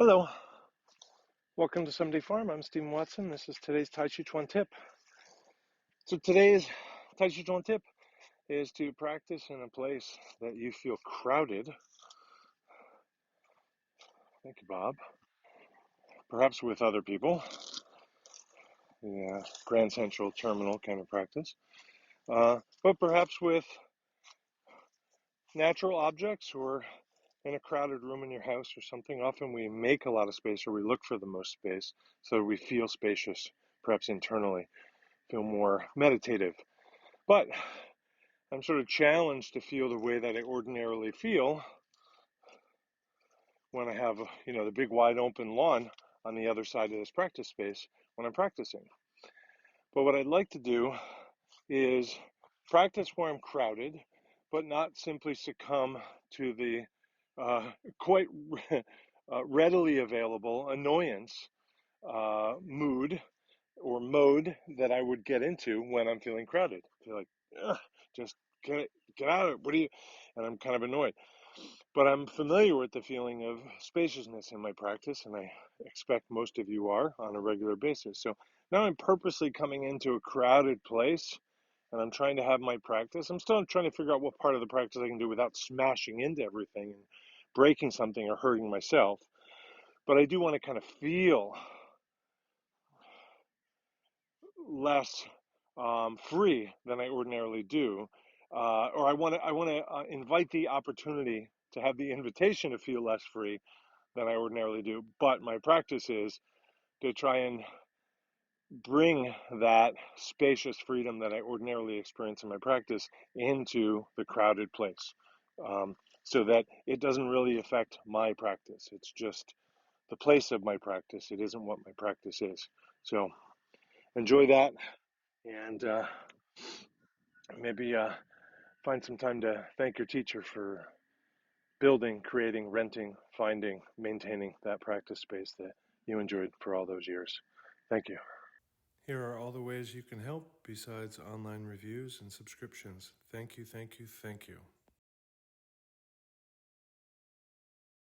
Hello, welcome to Someday Farm. I'm Stephen Watson. This is today's Tàijíquán Tip. So today's Tàijíquán Tip is to practice in a place that you feel crowded. Thank you, Bob. Perhaps with other people. The Grand Central Terminal kind of practice. But perhaps with natural objects or in a crowded room in your house or something. Often we make a lot of space or we look for the most space so we feel spacious, perhaps internally, feel more meditative. But I'm sort of challenged to feel the way that I ordinarily feel when I have, the big wide open lawn on the other side of this practice space when I'm practicing. But what I'd like to do is practice where I'm crowded, but not simply succumb to the quite readily available annoyance mood or mode that I would get into when I'm feeling crowded. I feel like, just get out of it. What do you? And I'm kind of annoyed. But I'm familiar with the feeling of spaciousness in my practice, and I expect most of you are on a regular basis. So now I'm purposely coming into a crowded place, and I'm trying to have my practice. I'm still trying to figure out what part of the practice I can do without smashing into everything and breaking something or hurting myself. But I do want to kind of feel less free than I ordinarily do, or I want to invite the opportunity to have the invitation to feel less free than I ordinarily do. But my practice is to try and bring that spacious freedom that I ordinarily experience in my practice into the crowded place, so that it doesn't really affect my practice. It's just the place of my practice. It isn't what my practice is. So enjoy that, and maybe find some time to thank your teacher for building, creating, renting, finding, maintaining that practice space that you enjoyed for all those years. Thank you. Here are all the ways you can help besides online reviews and subscriptions. Thank you, thank you, thank you.